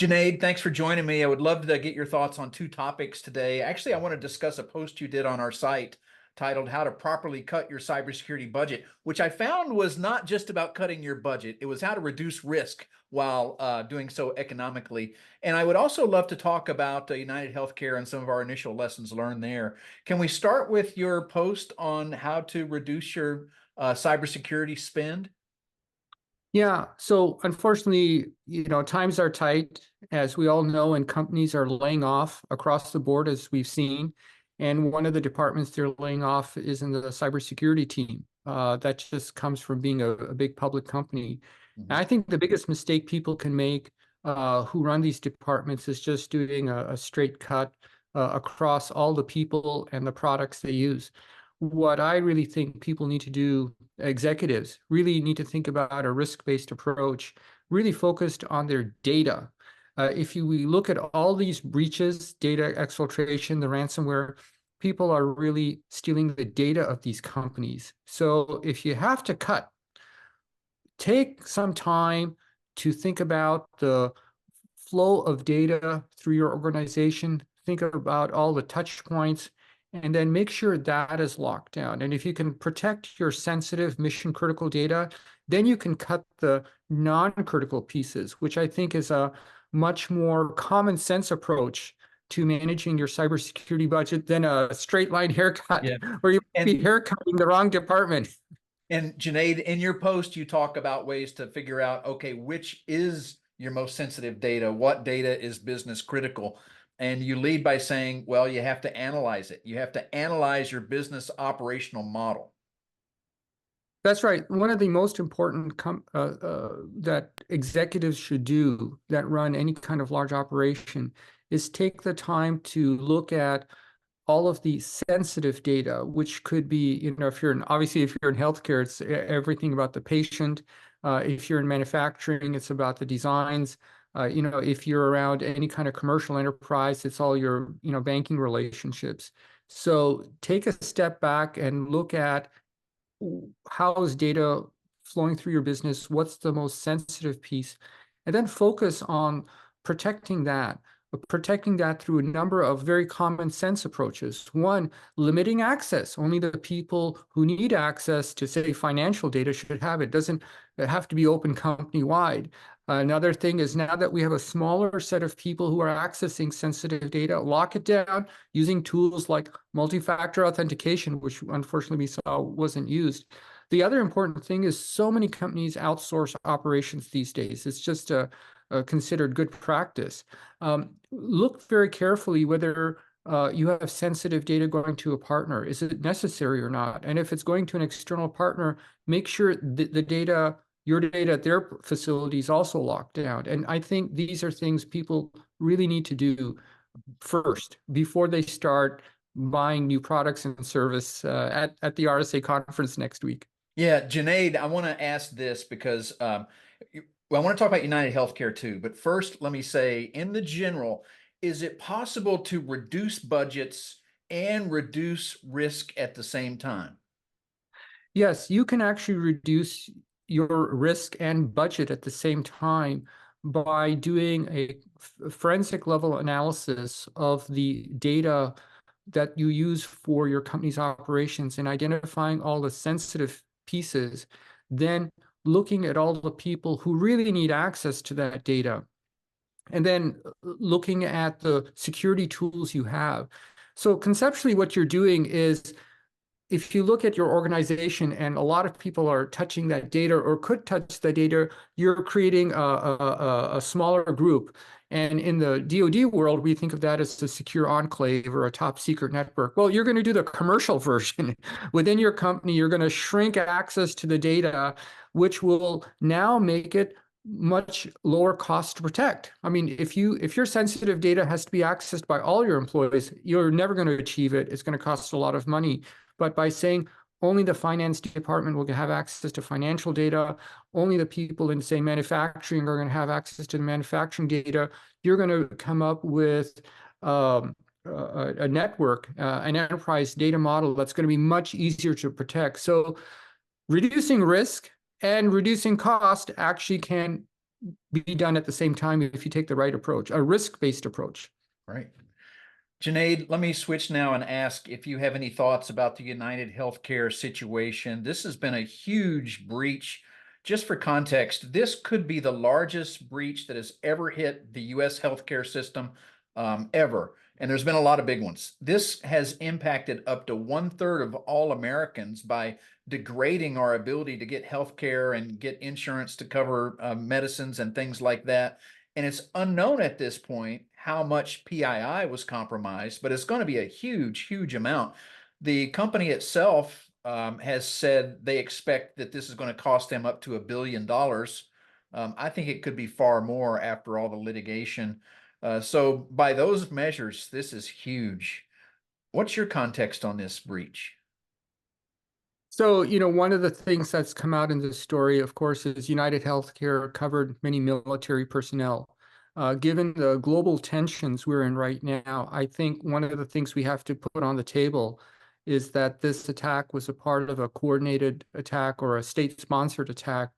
Junaid, thanks for joining me. I would love to get your thoughts on two topics today. Actually, I want to discuss a post you did on our site titled How to Properly Cut Your Cybersecurity Budget, which I found was not just about cutting your budget. It was how to reduce risk while doing so economically. And I would also love to talk about United Healthcare and some of our initial lessons learned there. Can we start with your post on how to reduce your cybersecurity spend? Yeah, so unfortunately, times are tight, as we all know, and companies are laying off across the board, as we've seen. And one of the departments they're laying off is in the cybersecurity team. That just comes from being a big public company. And I think the biggest mistake people can make who run these departments is just doing a straight cut across all the people and the products they use. What I really think people need to do, executives really need to think about a risk-based approach, really focused on their data. We look at all these breaches, data exfiltration, the ransomware, people are really stealing the data of these companies. So if you have to cut, take some time to think about the flow of data through your organization, think about all the touch points, and then make sure that is locked down. And if you can protect your sensitive mission critical data, then you can cut the non-critical pieces, which I think is a much more common sense approach to managing your cybersecurity budget than a straight line haircut, where you might be haircutting the wrong department. And Junaid, in your post, you talk about ways to figure out, okay, which is your most sensitive data? What data is business critical? And you lead by saying, well, you have to analyze it. You have to analyze your business operational model. That's right. One of the most important that executives should do that run any kind of large operation is take the time to look at all of the sensitive data, which could be, obviously, if you're in healthcare, it's everything about the patient. If you're in manufacturing, it's about the designs. If you're around any kind of commercial enterprise, it's all your, banking relationships. So take a step back and look at how is data flowing through your business? What's the most sensitive piece? And then focus on protecting that through a number of very common sense approaches. One, limiting access. Only the people who need access to, say, financial data should have it. It doesn't have to be open company-wide. Another thing is, now that we have a smaller set of people who are accessing sensitive data, lock it down using tools like multi-factor authentication, which unfortunately we saw wasn't used. The other important thing is so many companies outsource operations these days. It's just considered good practice. Look very carefully whether you have sensitive data going to a partner. Is it necessary or not? And if it's going to an external partner, make sure the data, your data at their facility is also locked down. And I think these are things people really need to do first before they start buying new products and service at the RSA conference next week. Yeah, Junaid, I want to ask this because I want to talk about United Healthcare too. But first, let me say, in the general, is it possible to reduce budgets and reduce risk at the same time? Yes, you can actually reduce your risk and budget at the same time by doing a forensic level analysis of the data that you use for your company's operations and identifying all the sensitive pieces, then looking at all the people who really need access to that data, and then looking at the security tools you have. So conceptually, what you're doing is, if you look at your organization and a lot of people are touching that data or could touch the data, you're creating a smaller group. And in the DoD world, we think of that as a secure enclave or a top secret network. Well, you're going to do the commercial version. Within your company, you're going to shrink access to the data, which will now make it much lower cost to protect. I mean, if your sensitive data has to be accessed by all your employees, you're never going to achieve it. It's going to cost a lot of money. But by saying only the finance department will have access to financial data, only the people in, say, manufacturing are going to have access to the manufacturing data, you're going to come up with a network, an enterprise data model that's going to be much easier to protect. So reducing risk and reducing cost actually can be done at the same time if you take the right approach, a risk-based approach. Right. Junaid, let me switch now and ask if you have any thoughts about the United Healthcare situation. This has been a huge breach. Just for context, this could be the largest breach that has ever hit the U.S. healthcare system ever. And there's been a lot of big ones. This has impacted up to 1/3 of all Americans by degrading our ability to get healthcare and get insurance to cover medicines and things like that. And it's unknown at this point how much PII was compromised, but it's going to be a huge, huge amount. The company itself has said they expect that this is going to cost them up to $1 billion. I think it could be far more after all the litigation. So by those measures, this is huge. What's your context on this breach? So, one of the things that's come out in this story, of course, is United Healthcare covered many military personnel. Given the global tensions we're in right now, I think one of the things we have to put on the table is that this attack was a part of a coordinated attack or a state-sponsored attack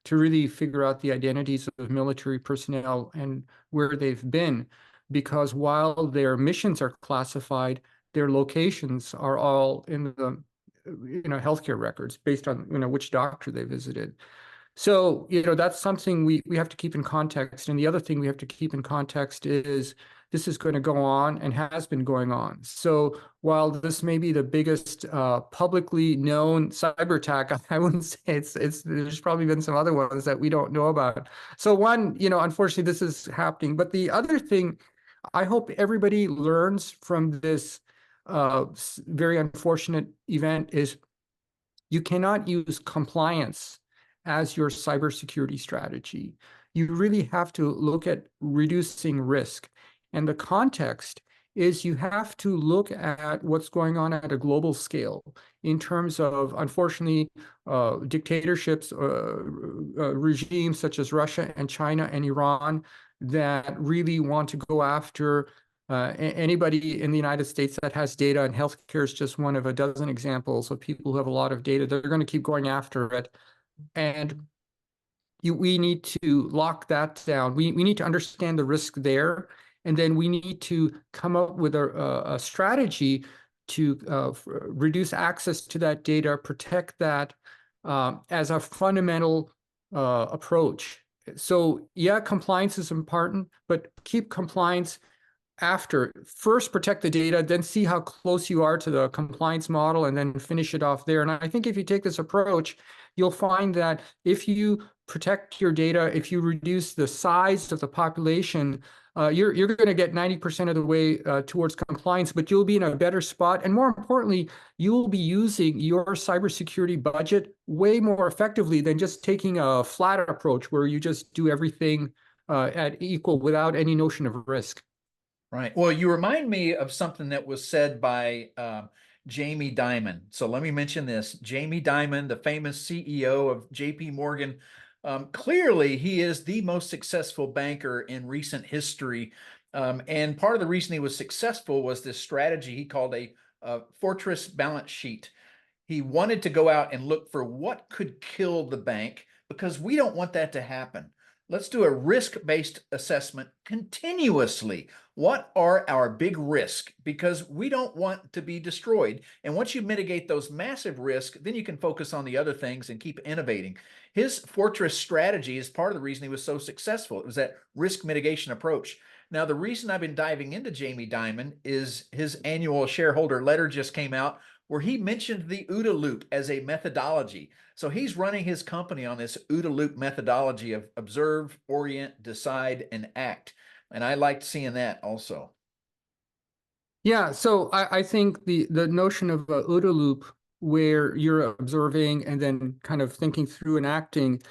to really figure out the identities of military personnel and where they've been. Because while their missions are classified, their locations are all in the healthcare records based on which doctor they visited. So that's something we have to keep in context. And the other thing we have to keep in context is this is going to go on and has been going on. So while this may be the biggest publicly known cyber attack, I wouldn't say it's there's probably been some other ones that we don't know about. So one, unfortunately this is happening. But the other thing I hope everybody learns from this very unfortunate event is you cannot use compliance as your cybersecurity strategy. You really have to look at reducing risk. And the context is you have to look at what's going on at a global scale in terms of, unfortunately, dictatorships, regimes such as Russia and China and Iran that really want to go after anybody in the United States that has data, and healthcare is just one of a dozen examples of people who have a lot of data. They're going to keep going after it. And we need to lock that down. We need to understand the risk there. And then we need to come up with a strategy to reduce access to that data, protect that as a fundamental approach. So yeah, compliance is important, but keep compliance after. First protect the data, then see how close you are to the compliance model, and then finish it off there. And I think if you take this approach, you'll find that if you protect your data, if you reduce the size of the population, you're going to get 90% of the way towards compliance, but you'll be in a better spot. And more importantly, you'll be using your cybersecurity budget way more effectively than just taking a flat approach where you just do everything at equal without any notion of risk. Right. Well, you remind me of something that was said by Jamie Dimon. So let me mention this. Jamie Dimon, the famous CEO of JP Morgan, clearly he is the most successful banker in recent history. And part of the reason he was successful was this strategy he called a fortress balance sheet. He wanted to go out and look for what could kill the bank because we don't want that to happen. Let's do a risk-based assessment continuously. What are our big risks? Because we don't want to be destroyed. And once you mitigate those massive risks, then you can focus on the other things and keep innovating. His fortress strategy is part of the reason he was so successful. It was that risk mitigation approach. Now, the reason I've been diving into Jamie Dimon is his annual shareholder letter just came out where he mentioned the OODA Loop as a methodology. So he's running his company on this OODA Loop methodology of observe, orient, decide, and act. And I liked seeing that also. Yeah, so I think the notion of a OODA Loop where you're observing and then kind of thinking through and acting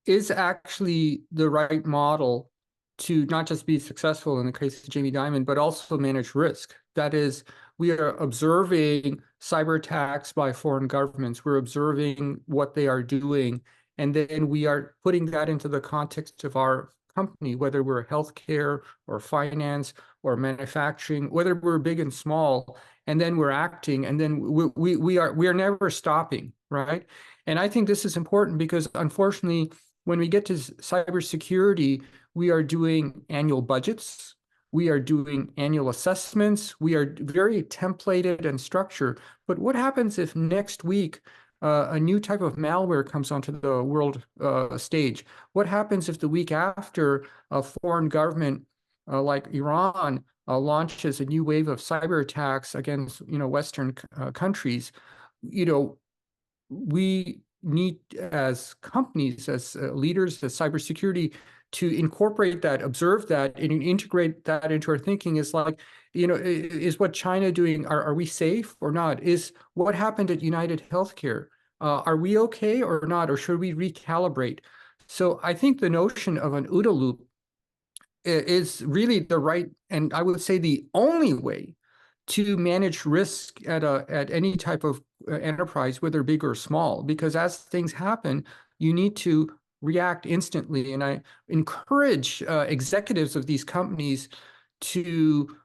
is actually the right model to not just be successful in the case of Jamie Dimon, but also manage risk. That is, we are observing cyber attacks by foreign governments. We're observing what they are doing, and then we are putting that into the context of our company, whether we're healthcare or finance or manufacturing, whether we're big and small, and then we're acting, and then we are never stopping, right? And I think this is important because unfortunately, when we get to cybersecurity, we are doing annual budgets. We are doing annual assessments. We are very templated and structured. But what happens if next week a new type of malware comes onto the world stage? What happens if the week after a foreign government like Iran launches a new wave of cyber attacks against Western countries? We need, as companies, as leaders, as cybersecurity, to incorporate that, observe that, and integrate that into our thinking. Is like, is what China doing? Are we safe or not? Is what happened at United Healthcare? Are we okay or not? Or should we recalibrate? So I think the notion of an OODA loop is really the right, and I would say the only way to manage risk at any type of enterprise, whether big or small, because as things happen, you need to react instantly. And I encourage executives of these companies to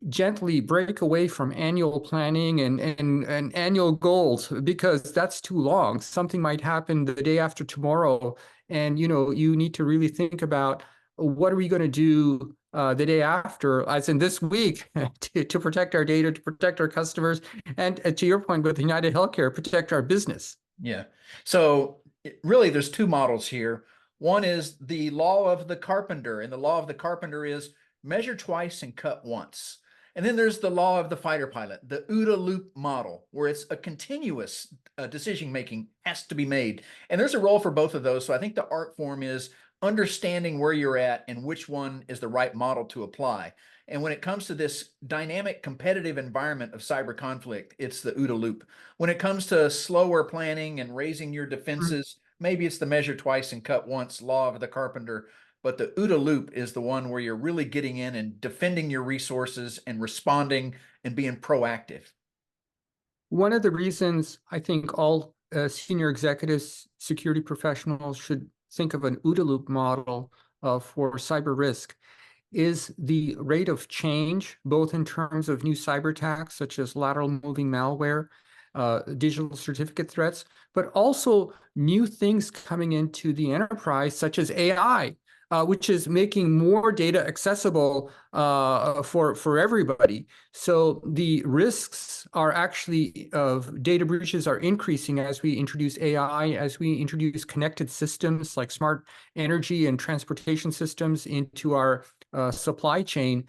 gently break away from annual planning and annual goals, because that's too long. Something might happen the day after tomorrow, and you need to really think about, what are we going to do the day after, as in this week, to protect our data, to protect our customers, and to your point with United Healthcare, protect our business. Yeah. So really, there's two models here. One is the law of the carpenter, and the law of the carpenter is measure twice and cut once. And then there's the law of the fighter pilot, the OODA Loop model, where it's a continuous decision making has to be made. And there's a role for both of those. So I think the art form is understanding where you're at and which one is the right model to apply. And when it comes to this dynamic competitive environment of cyber conflict, it's the OODA loop. When it comes to slower planning and raising your defenses, maybe it's the measure twice and cut once law of the carpenter. But the OODA loop is the one where you're really getting in and defending your resources and responding and being proactive. One of the reasons I think all senior executives, security professionals should think of an OODA loop model for cyber risk is the rate of change, both in terms of new cyber attacks, such as lateral moving malware, digital certificate threats, but also new things coming into the enterprise, such as AI, which is making more data accessible for everybody. So the risks are actually of data breaches are increasing as we introduce AI, as we introduce connected systems like smart energy and transportation systems into our supply chain,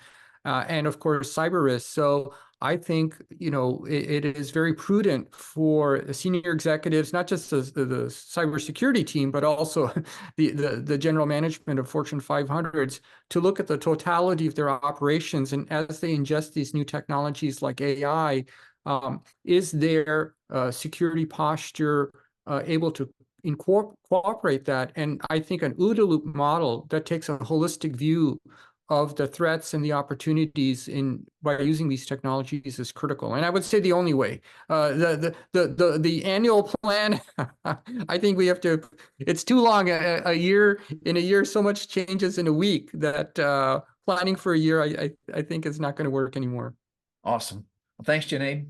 and of course cyber risk. So I think it is very prudent for senior executives, not just the cybersecurity team, but also the general management of Fortune 500s, to look at the totality of their operations. And as they ingest these new technologies like AI, is their security posture able to cooperate that? And I think an OODA loop model that takes a holistic view of the threats and the opportunities by using these technologies is critical. And I would say the only way. The annual plan, I think we have to. It's too long. A year, in a year, so much changes in a week that planning for a year, I think, is not going to work anymore. Awesome. Well, thanks, Junaid.